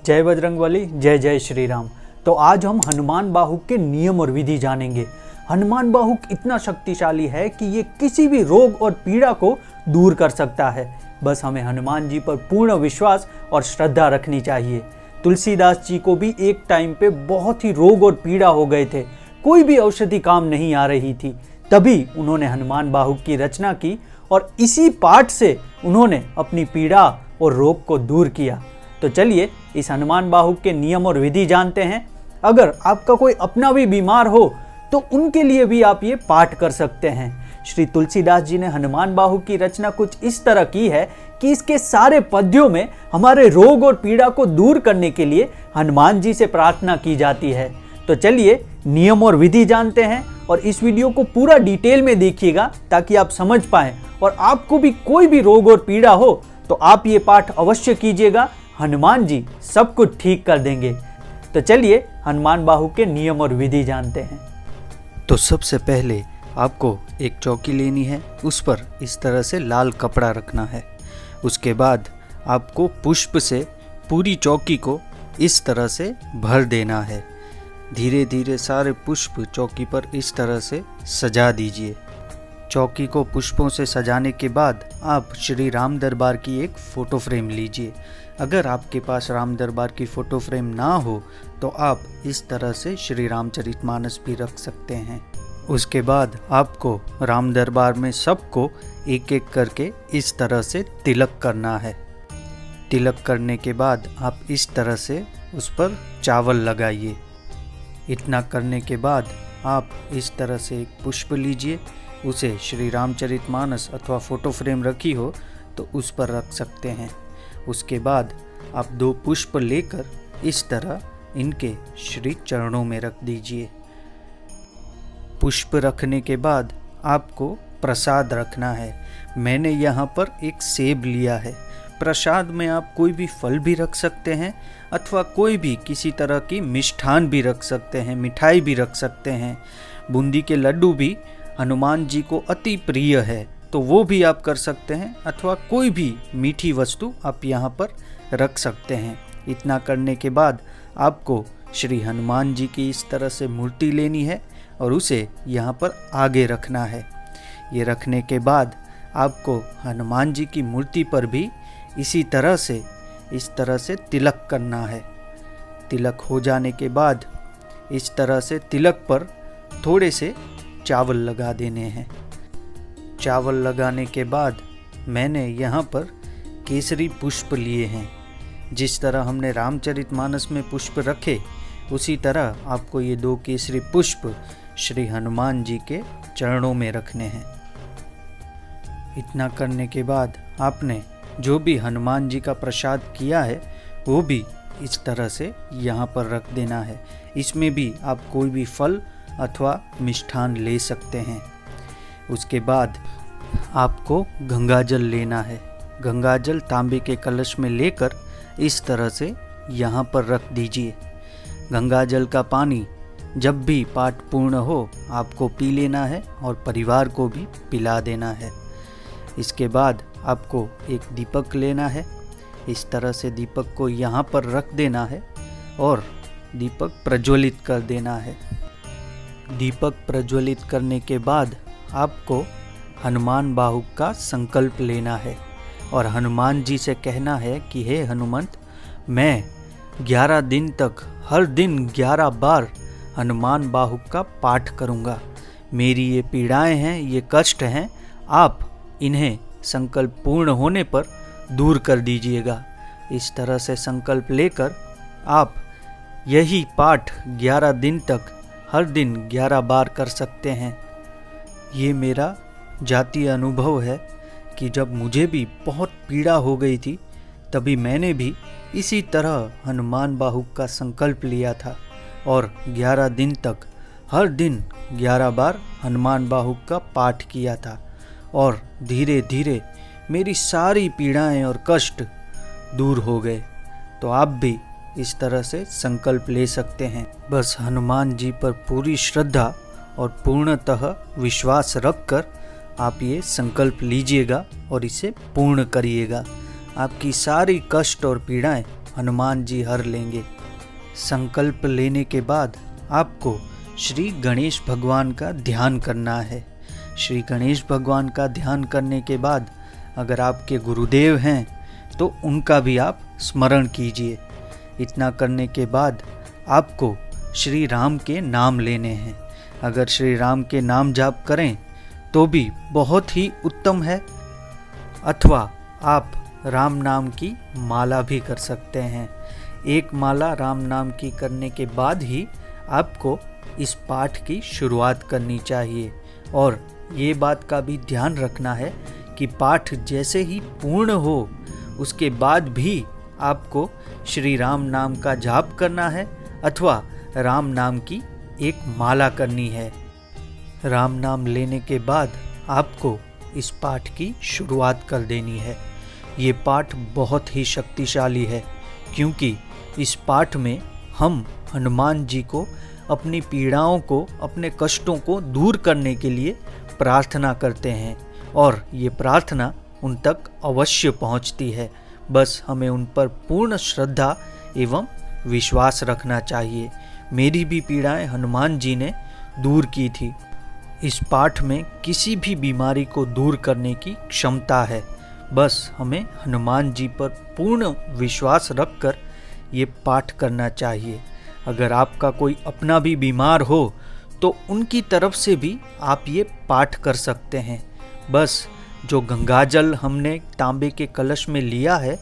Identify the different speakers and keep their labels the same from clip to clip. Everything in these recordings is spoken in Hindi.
Speaker 1: जय बजरंगबली, जय जय श्री राम। तो आज हम हनुमान बाहुक के नियम और विधि जानेंगे। हनुमान बाहुक इतना शक्तिशाली है कि ये किसी भी रोग और पीड़ा को दूर कर सकता है। बस हमें हनुमान जी पर पूर्ण विश्वास और श्रद्धा रखनी चाहिए। तुलसीदास जी को भी एक टाइम पे बहुत ही रोग और पीड़ा हो गए थे, कोई भी औषधि काम नहीं आ रही थी। तभी उन्होंने हनुमान बाहुक की रचना की और इसी पाठ से उन्होंने अपनी पीड़ा और रोग को दूर किया। तो चलिए इस हनुमान बाहुक के नियम और विधि जानते हैं। अगर आपका कोई अपना भी बीमार हो तो उनके लिए भी आप ये पाठ कर सकते हैं। श्री तुलसीदास जी ने हनुमान बाहुक की रचना कुछ इस तरह की है कि इसके सारे पद्यों में हमारे रोग और पीड़ा को दूर करने के लिए हनुमान जी से प्रार्थना की जाती है। तो चलिए नियम और विधि जानते हैं और इस वीडियो को पूरा डिटेल में देखिएगा ताकि आप समझ पाएं और आपको भी कोई भी रोग और पीड़ा हो तो आप ये पाठ अवश्य कीजिएगा। हनुमान जी सब कुछ ठीक कर देंगे। तो चलिए हनुमान बाहुक के नियम और विधि जानते हैं।
Speaker 2: तो सबसे पहले आपको एक चौकी लेनी है, उस पर इस तरह से लाल कपड़ा रखना है। उसके बाद आपको पुष्प से पूरी चौकी को इस तरह से भर देना है। धीरे धीरे सारे पुष्प चौकी पर इस तरह से सजा दीजिए। चौकी को पुष्पों से सजाने के बाद आप श्री राम दरबार की एक फ़ोटो फ्रेम लीजिए। अगर आपके पास राम दरबार की फ़ोटो फ्रेम ना हो तो आप इस तरह से श्री रामचरितमानस भी रख सकते हैं। उसके बाद आपको राम दरबार में सबको एक एक करके इस तरह से तिलक करना है। तिलक करने के बाद आप इस तरह से उस पर चावल लगाइए। इतना करने के बाद आप इस तरह से एक पुष्प लीजिए, उसे श्री रामचरितमानस अथवा फ़ोटो फ्रेम रखी हो तो उस पर रख सकते हैं। उसके बाद आप 2 पुष्प लेकर इस तरह इनके श्री चरणों में रख दीजिए। पुष्प रखने के बाद आपको प्रसाद रखना है। मैंने यहाँ पर एक सेब लिया है। प्रसाद में आप कोई भी फल भी रख सकते हैं अथवा कोई भी किसी तरह की मिष्ठान भी रख सकते हैं, मिठाई भी रख सकते हैं। बूंदी के लड्डू भी हनुमान जी को अति प्रिय है तो वो भी आप कर सकते हैं, अथवा कोई भी मीठी वस्तु आप यहाँ पर रख सकते हैं। इतना करने के बाद आपको श्री हनुमान जी की इस तरह से मूर्ति लेनी है और उसे यहाँ पर आगे रखना है। ये रखने के बाद आपको हनुमान जी की मूर्ति पर भी इसी तरह से इस तरह से तिलक करना है। तिलक हो जाने के बाद इस तरह से तिलक पर थोड़े से चावल लगा देने हैं। चावल लगाने के बाद मैंने यहाँ पर केसरी पुष्प लिए हैं। जिस तरह हमने रामचरितमानस में पुष्प रखे उसी तरह आपको ये 2 केसरी पुष्प श्री हनुमान जी के चरणों में रखने हैं। इतना करने के बाद आपने जो भी हनुमान जी का प्रसाद किया है वो भी इस तरह से यहाँ पर रख देना है। इसमें भी आप कोई भी फल अथवा मिष्ठान ले सकते हैं। उसके बाद आपको गंगाजल लेना है। गंगाजल तांबे के कलश में लेकर इस तरह से यहाँ पर रख दीजिए। गंगाजल का पानी जब भी पाठ पूर्ण हो आपको पी लेना है और परिवार को भी पिला देना है। इसके बाद आपको एक दीपक लेना है। इस तरह से दीपक को यहाँ पर रख देना है और दीपक प्रज्वलित कर देना है। दीपक प्रज्वलित करने के बाद आपको हनुमान बाहुक का संकल्प लेना है और हनुमान जी से कहना है कि हे हनुमंत, मैं 11 दिन तक हर दिन 11 बार हनुमान बाहुक का पाठ करूँगा। मेरी ये पीड़ाएं हैं, ये कष्ट हैं, आप इन्हें संकल्प पूर्ण होने पर दूर कर दीजिएगा। इस तरह से संकल्प लेकर आप यही पाठ 11 दिन तक हर दिन 11 बार कर सकते हैं। ये मेरा जातीय अनुभव है कि जब मुझे भी बहुत पीड़ा हो गई थी तभी मैंने भी इसी तरह हनुमान बाहुक का संकल्प लिया था और 11 दिन तक हर दिन 11 बार हनुमान बाहुक का पाठ किया था और धीरे धीरे मेरी सारी पीड़ाएं और कष्ट दूर हो गए। तो आप भी इस तरह से संकल्प ले सकते हैं। बस हनुमान जी पर पूरी श्रद्धा और पूर्णतः विश्वास रखकर आप ये संकल्प लीजिएगा और इसे पूर्ण करिएगा। आपकी सारी कष्ट और पीड़ाएं हनुमान जी हर लेंगे। संकल्प लेने के बाद आपको श्री गणेश भगवान का ध्यान करना है। श्री गणेश भगवान का ध्यान करने के बाद अगर आपके गुरुदेव हैं तो उनका भी आप स्मरण कीजिए। इतना करने के बाद आपको श्री राम के नाम लेने हैं। अगर श्री राम के नाम जाप करें तो भी बहुत ही उत्तम है, अथवा आप राम नाम की माला भी कर सकते हैं। एक माला राम नाम की करने के बाद ही आपको इस पाठ की शुरुआत करनी चाहिए। और ये बात का भी ध्यान रखना है कि पाठ जैसे ही पूर्ण हो उसके बाद भी आपको श्री राम नाम का जाप करना है अथवा राम नाम की एक माला करनी है। राम नाम लेने के बाद आपको इस पाठ की शुरुआत कर देनी है। ये पाठ बहुत ही शक्तिशाली है, क्योंकि इस पाठ में हम हनुमान जी को अपनी पीड़ाओं को, अपने कष्टों को दूर करने के लिए प्रार्थना करते हैं और ये प्रार्थना उन तक अवश्य पहुंचती है। बस हमें उन पर पूर्ण श्रद्धा एवं विश्वास रखना चाहिए। मेरी भी पीड़ाएं हनुमान जी ने दूर की थी। इस पाठ में किसी भी बीमारी को दूर करने की क्षमता है। बस हमें हनुमान जी पर पूर्ण विश्वास रखकर ये पाठ करना चाहिए। अगर आपका कोई अपना भी बीमार हो तो उनकी तरफ से भी आप ये पाठ कर सकते हैं। बस जो गंगाजल हमने तांबे के कलश में लिया है,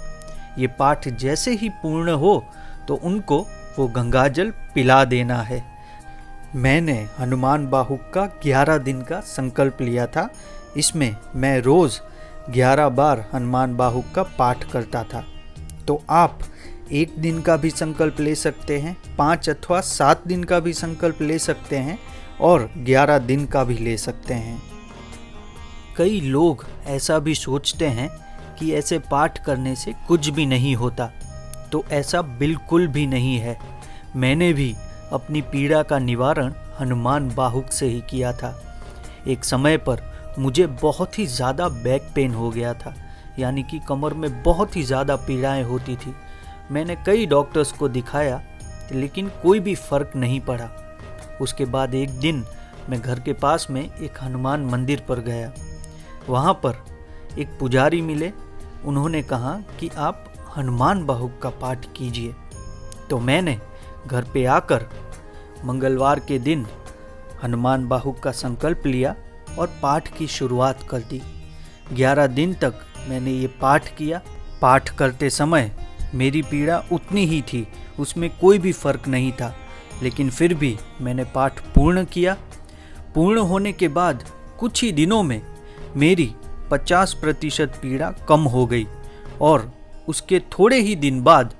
Speaker 2: ये पाठ जैसे ही पूर्ण हो तो उनको वो गंगाजल पिला देना है। मैंने हनुमान बाहुक का 11 दिन का संकल्प लिया था। इसमें मैं रोज़ 11 बार हनुमान बाहुक का पाठ करता था। तो आप 1 दिन का भी संकल्प ले सकते हैं, 5 अथवा 7 दिन का भी संकल्प ले सकते हैं और 11 दिन का भी ले सकते हैं। कई लोग ऐसा भी सोचते हैं कि ऐसे पाठ करने से कुछ भी नहीं होता, तो ऐसा बिल्कुल भी नहीं है। मैंने भी अपनी पीड़ा का निवारण हनुमान बाहुक से ही किया था। एक समय पर मुझे बहुत ही ज़्यादा बैक पेन हो गया था, यानी कि कमर में बहुत ही ज़्यादा पीड़ाएं होती थी। मैंने कई डॉक्टर्स को दिखाया लेकिन कोई भी फ़र्क नहीं पड़ा। उसके बाद एक दिन मैं घर के पास में एक हनुमान मंदिर पर गया। वहाँ पर एक पुजारी मिले। उन्होंने कहा कि आप हनुमान बाहुक का पाठ कीजिए। तो मैंने घर पे आकर मंगलवार के दिन हनुमान बाहुक का संकल्प लिया और पाठ की शुरुआत कर दी। 11 दिन तक मैंने ये पाठ किया। पाठ करते समय मेरी पीड़ा उतनी ही थी, उसमें कोई भी फर्क नहीं था, लेकिन फिर भी मैंने पाठ पूर्ण किया। पूर्ण होने के बाद कुछ ही दिनों में मेरी 50% पीड़ा कम हो गई और उसके थोड़े ही दिन बाद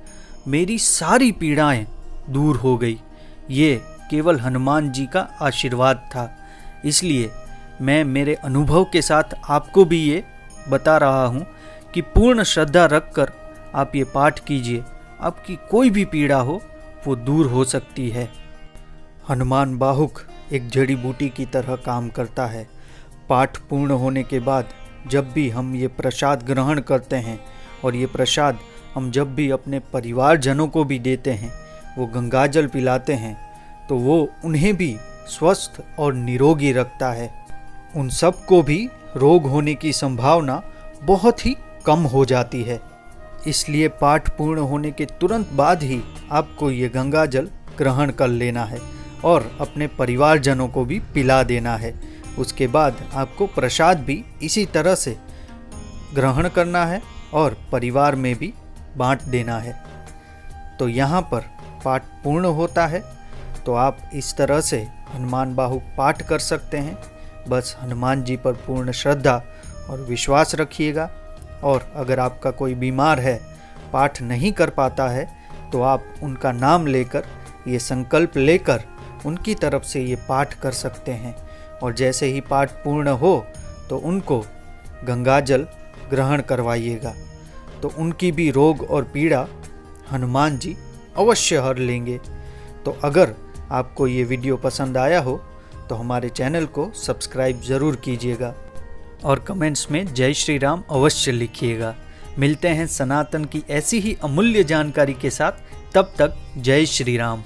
Speaker 2: मेरी सारी पीड़ाएं दूर हो गई। ये केवल हनुमान जी का आशीर्वाद था। इसलिए मैं मेरे अनुभव के साथ आपको भी ये बता रहा हूँ कि पूर्ण श्रद्धा रखकर आप ये पाठ कीजिए। आपकी कोई भी पीड़ा हो वो दूर हो सकती है। हनुमान बाहुक एक जड़ी बूटी की तरह काम करता है। पाठ पूर्ण होने के बाद जब भी हम ये प्रसाद ग्रहण करते हैं और ये प्रसाद हम जब भी अपने परिवारजनों को भी देते हैं, वो गंगाजल पिलाते हैं, तो वो उन्हें भी स्वस्थ और निरोगी रखता है। उन सब को भी रोग होने की संभावना बहुत ही कम हो जाती है। इसलिए पाठ पूर्ण होने के तुरंत बाद ही आपको ये गंगाजल ग्रहण कर लेना है और अपने परिवारजनों को भी पिला देना है। उसके बाद आपको प्रसाद भी इसी तरह से ग्रहण करना है और परिवार में भी बांट देना है। तो यहाँ पर पाठ पूर्ण होता है। तो आप इस तरह से हनुमान बाहुक पाठ कर सकते हैं। बस हनुमान जी पर पूर्ण श्रद्धा और विश्वास रखिएगा। और अगर आपका कोई बीमार है, पाठ नहीं कर पाता है, तो आप उनका नाम लेकर, ये संकल्प लेकर उनकी तरफ से ये पाठ कर सकते हैं। और जैसे ही पाठ पूर्ण हो तो उनको गंगाजल ग्रहण करवाइएगा, तो उनकी भी रोग और पीड़ा हनुमान जी अवश्य हर लेंगे। तो अगर आपको ये वीडियो पसंद आया हो तो हमारे चैनल को सब्सक्राइब ज़रूर कीजिएगा और कमेंट्स में जय श्री राम अवश्य लिखिएगा। मिलते हैं सनातन की ऐसी ही अमूल्य जानकारी के साथ, तब तक जय श्री राम।